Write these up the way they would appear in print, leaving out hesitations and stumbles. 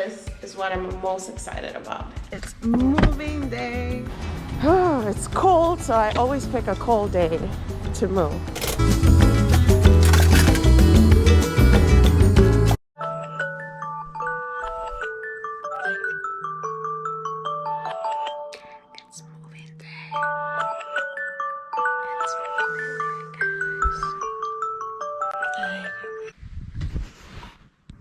this is what I'm most excited about. It's moving day. Oh, it's cold, so I always pick a cold day to move. It's moving day.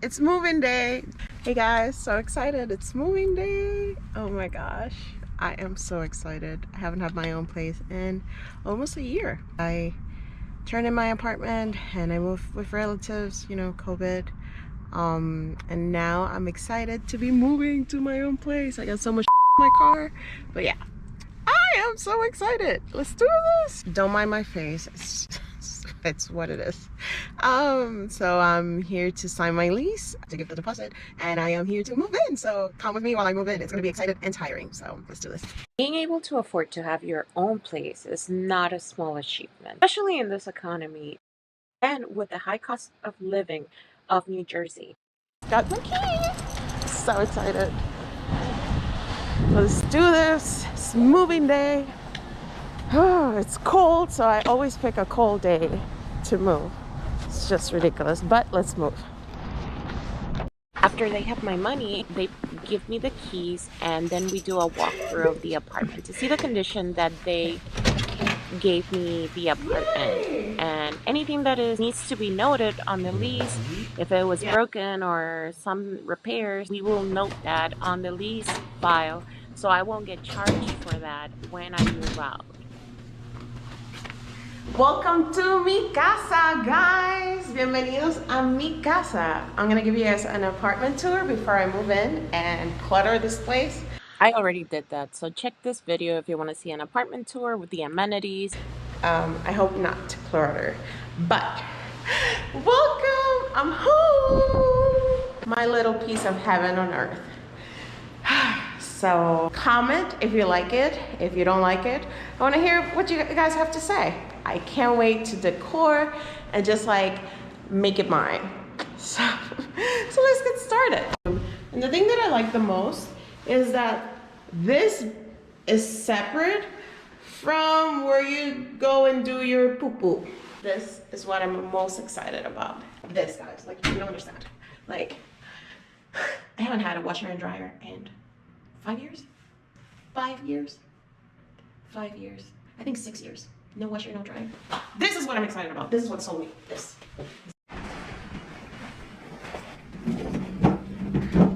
It's moving day, guys. It's moving day. Hey guys, so excited. It's moving day. Oh my gosh. I am so excited. I haven't had my own place in almost a year. I turned in my apartment and I moved with relatives, you know, COVID. And now I'm excited to be moving to my own place. I got so much in my car, but yeah, I am so excited. Let's do this. Don't mind my face. It's what it is. So I'm here to sign my lease, to give the deposit, and I am here to move in. So come with me while I move in. It's gonna be exciting and tiring. So let's do this. Being able to afford to have your own place is not a small achievement, especially in this economy and with the high cost of living of New Jersey. Got the key. So excited. Let's do this. It's moving day. Oh, it's cold, so I always pick a cold day to move. It's just ridiculous, but let's move. After they have my money, they give me the keys and then we do a walkthrough of the apartment to see the condition that they gave me the apartment, and anything that needs to be noted on the lease. If it was broken or some repairs, we will note that on the lease file, so I won't get charged for that when I move out. Welcome to mi casa, guys. Bienvenidos a mi casa. I'm gonna give you guys an apartment tour before I move in and clutter this place. I already did that, so check this video if you want to see an apartment tour with the amenities. I hope not to clutter, but welcome. I'm home. My little piece of heaven on earth. So comment if you like it. If you don't like it, I want to hear what you guys have to say. I can't wait to decor and just like make it mine. So let's get started. And the thing that I like the most is that this is separate from where you go and do your poo-poo. This is what I'm most excited about. This, guys, like, you don't understand. Like, I haven't had a washer and dryer in 5 years? 5 years? 5 years. I think 6 years. No washer, no dryer. This is what I'm excited about. This is what sold me. This.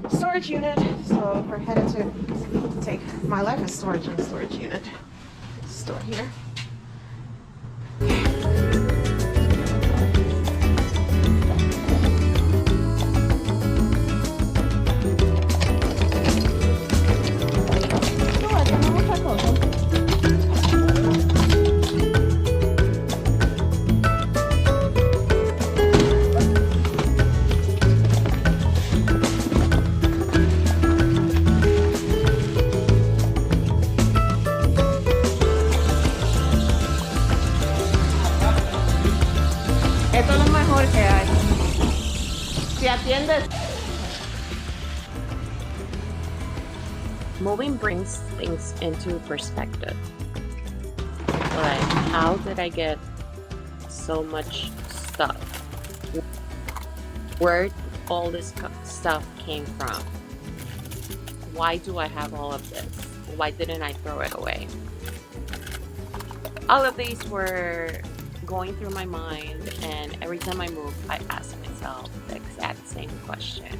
Storage unit. So we're headed to take my life as storage unit. Store here. Esto es lo mejor que hay. Si atiendes. Moving brings things into perspective. Like, how did I get so much stuff? Where all this stuff came from? Why do I have all of this? Why didn't I throw it away? All of these were going through my mind, and every time I move, I ask myself the exact same question.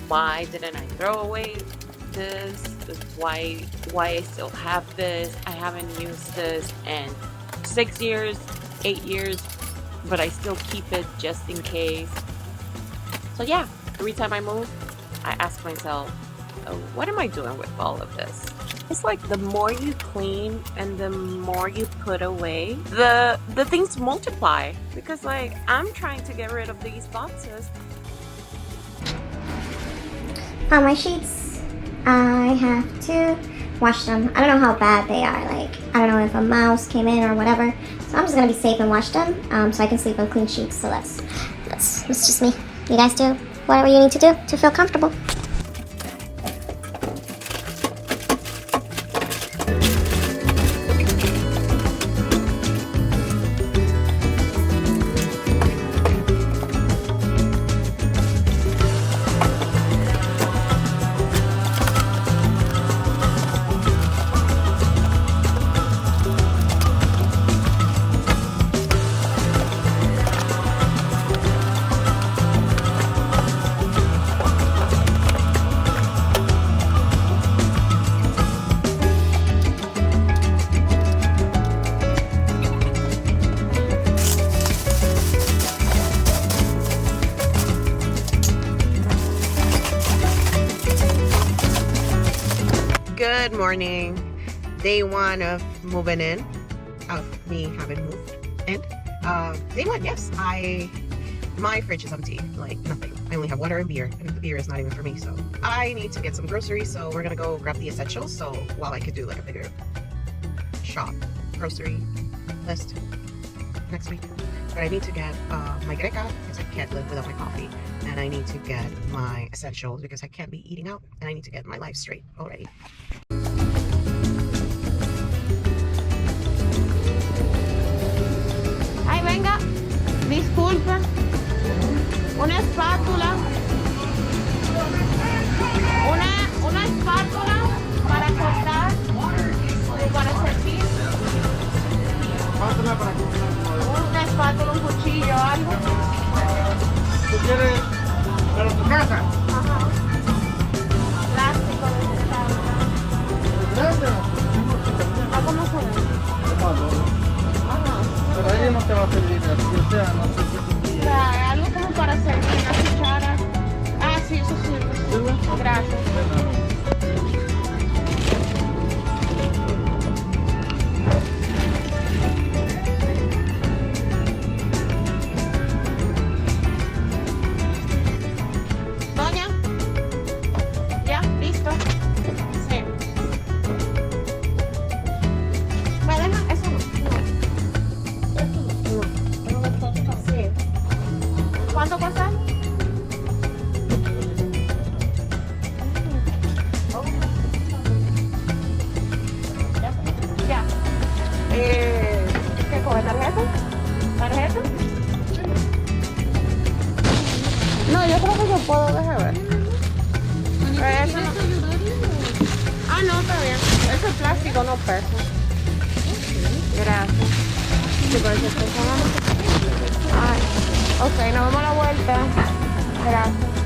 Why didn't I throw away this? Why I still have this? I haven't used this in 6 years, 8 years, but I still keep it just in case. So yeah, every time I move, I ask myself, what am I doing with all of this? It's like the more you clean and the more you put away, the things multiply, because like I'm trying to get rid of these boxes. On my sheets, I have to wash them. I don't know how bad they are. Like, I don't know if a mouse came in or whatever. So I'm just gonna be safe and wash them, so I can sleep on clean sheets. So that's just me. You guys do whatever you need to do to feel comfortable. Good morning. Day 1 of moving in, of me having moved in. Day 1, yes, my fridge is empty, like nothing. I only have water and beer, and the beer is not even for me, so I need to get some groceries, so we're gonna go grab the essentials, so while I could do like a bigger shop grocery list next week. But I need to get my greca, because I can't live without my coffee, and I need to get my essentials because I can't be eating out, and I need to get my life straight already. Ay, venga, disculpe, una espátula, una espátula para cortar o para servir, una espátula, un cuchillo, algo. ¿Tú quieres para tu casa? Ajá. Plástico desechable. ¿A cómo se ve? Ajá. Pero ahí no te va a servir, así, o sea, no sé si... O sea, algo como para servir, una cuchara. Ah, sí, eso sirve. Gracias. Doña, ya, listo. Sí. ¿Me deja? Eso no. Sí. ¿Cuánto cuesta? Ya. ¿Qué coge? ¿Tarjeta? ¿Tarjeta? No, yo creo que yo puedo, déjame ver. Eso no. Ah, no, está bien. Eso es plástico, no pesa. Gracias. Sí, pero eso pesa. Ay. Ok, nos vemos a la vuelta. Gracias.